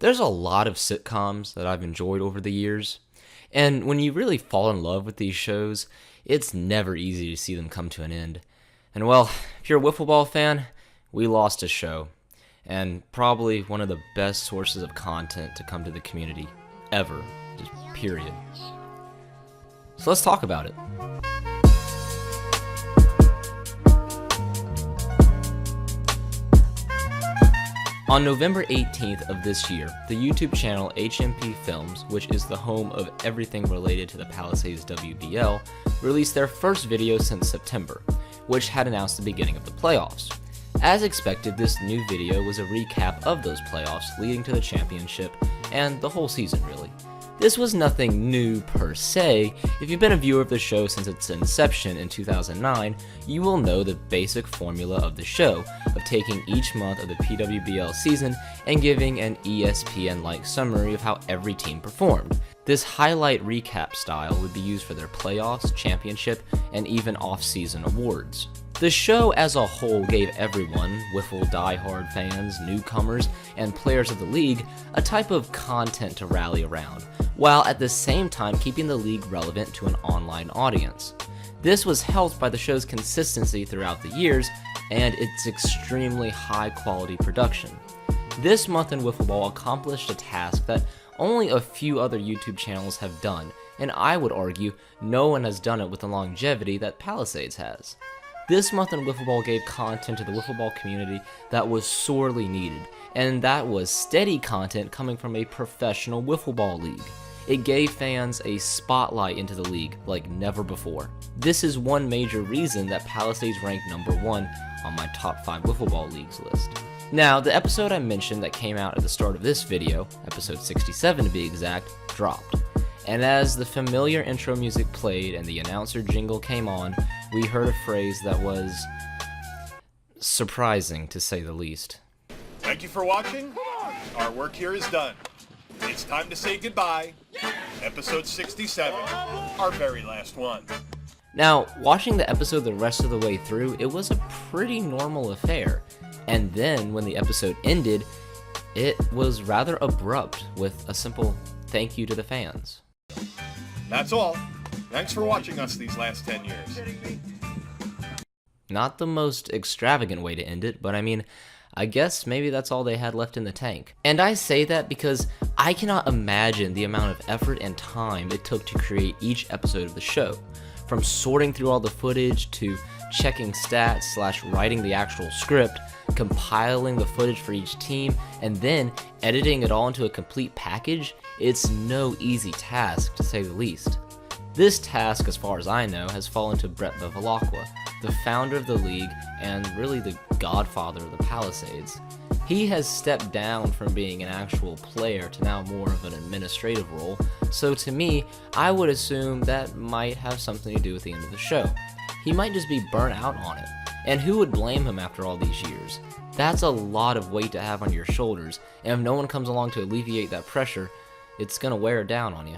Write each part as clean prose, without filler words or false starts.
There's a lot of sitcoms that I've enjoyed over the years, and when you really fall in love with these shows, it's never easy to see them come to an end. And well, if you're a Wiffle Ball fan, we lost a show, and probably one of the best sources of content to come to the community ever, just period. So let's talk about it. On November 18th of this year, the YouTube channel HMP Films, which is the home of everything related to the Palisades WBL, released their first video since September, which had announced the beginning of the playoffs. As expected, this new video was a recap of those playoffs leading to the championship and the whole season really. This was nothing new per se. If you've been a viewer of the show since its inception in 2009, you will know the basic formula of the show, of taking each month of the PWBL season and giving an ESPN-like summary of how every team performed. This highlight recap style would be used for their playoffs, championship, and even off-season awards. The show as a whole gave everyone, Wiffle diehard fans, newcomers, and players of the league, a type of content to rally around, while at the same time keeping the league relevant to an online audience. This was helped by the show's consistency throughout the years and its extremely high quality production. This month in Wiffle Ball accomplished a task that only a few other YouTube channels have done, and I would argue no one has done it with the longevity that Palisades has. This month in Wiffle Ball gave content to the Wiffle Ball community that was sorely needed, and that was steady content coming from a professional Wiffle Ball league. It gave fans a spotlight into the league like never before. This is one major reason that Palisades ranked #1 on my top 5 Wiffle Ball leagues list. Now, the episode I mentioned that came out at the start of this video, episode 67 to be exact, dropped. And as the familiar intro music played and the announcer jingle came on, we heard a phrase that was surprising, to say the least. Thank you for watching. Our work here is done. It's time to say goodbye. Episode 67, our very last one. Now, watching the episode the rest of the way through, it was a pretty normal affair. And then, when the episode ended, it was rather abrupt with a simple thank you to the fans. That's all. Thanks for watching us these last 10 years. Not the most extravagant way to end it, but I mean, I guess maybe that's all they had left in the tank. And I say that because I cannot imagine the amount of effort and time it took to create each episode of the show. From sorting through all the footage to checking stats / writing the actual script, compiling the footage for each team, and then editing it all into a complete package, it's no easy task to say the least. This task, as far as I know, has fallen to Brett Bevilacqua, the founder of the league and really the godfather of the Palisades. He has stepped down from being an actual player to now more of an administrative role, so to me, I would assume that might have something to do with the end of the show. He might just be burnt out on it, and who would blame him after all these years? That's a lot of weight to have on your shoulders, and if no one comes along to alleviate that pressure, it's gonna wear down on you.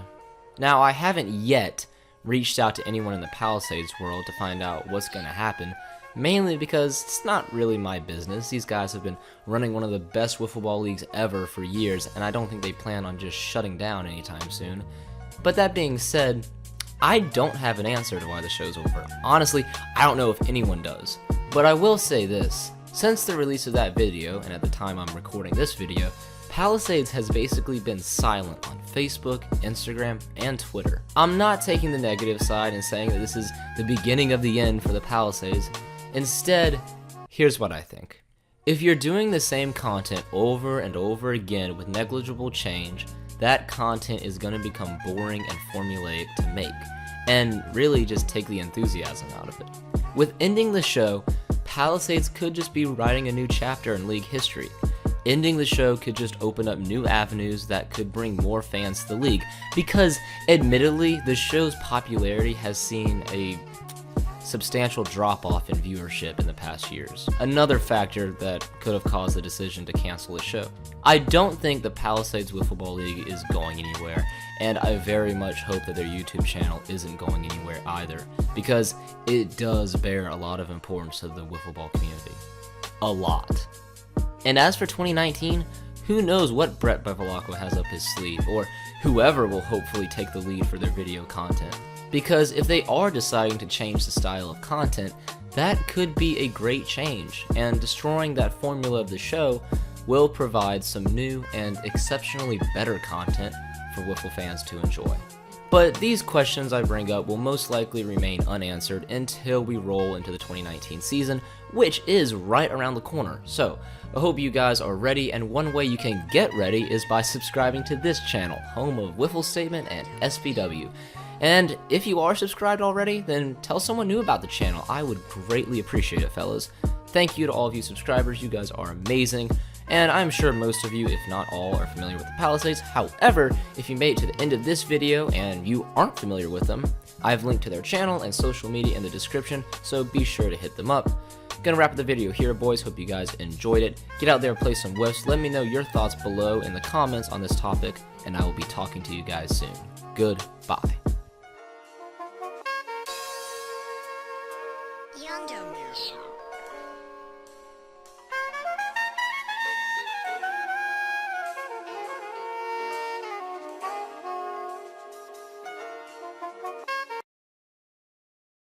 Now, I haven't yet reached out to anyone in the Palisades world to find out what's gonna happen, mainly because it's not really my business. These guys have been running one of the best Wiffle Ball leagues ever for years, and I don't think they plan on just shutting down anytime soon. But that being said, I don't have an answer to why the show's over. Honestly, I don't know if anyone does. But I will say this, since the release of that video, and at the time I'm recording this video, Palisades has basically been silent on Facebook, Instagram, and Twitter. I'm not taking the negative side and saying that this is the beginning of the end for the Palisades. Instead, here's what I think. If you're doing the same content over and over again with negligible change, that content is going to become boring and formulaic to make, and really just take the enthusiasm out of it. With ending the show, Palisades could just be writing a new chapter in league history. Ending the show could just open up new avenues that could bring more fans to the league, because admittedly, the show's popularity has seen a substantial drop-off in viewership in the past years. Another factor that could have caused the decision to cancel the show. I don't think the Palisades Wiffle Ball League is going anywhere, and I very much hope that their YouTube channel isn't going anywhere either, because it does bear a lot of importance to the Wiffle Ball community. A lot. And as for 2019, who knows what Brett Bevilacqua has up his sleeve, or whoever will hopefully take the lead for their video content. Because if they are deciding to change the style of content, that could be a great change, and destroying that formula of the show will provide some new and exceptionally better content for Wiffle fans to enjoy. But these questions I bring up will most likely remain unanswered until we roll into the 2019 season, which is right around the corner. So, I hope you guys are ready, and one way you can get ready is by subscribing to this channel, home of Wiffle Statement and SPW. And if you are subscribed already, then tell someone new about the channel. I would greatly appreciate it, fellas. Thank you to all of you subscribers, you guys are amazing. And I'm sure most of you, if not all, are familiar with the Palisades. However, if you made it to the end of this video and you aren't familiar with them, I've linked to their channel and social media in the description, so be sure to hit them up. Gonna wrap up the video here, boys. Hope you guys enjoyed it. Get out there and play some whiffs. Let me know your thoughts below in the comments on this topic, and I will be talking to you guys soon. Goodbye. Yondo.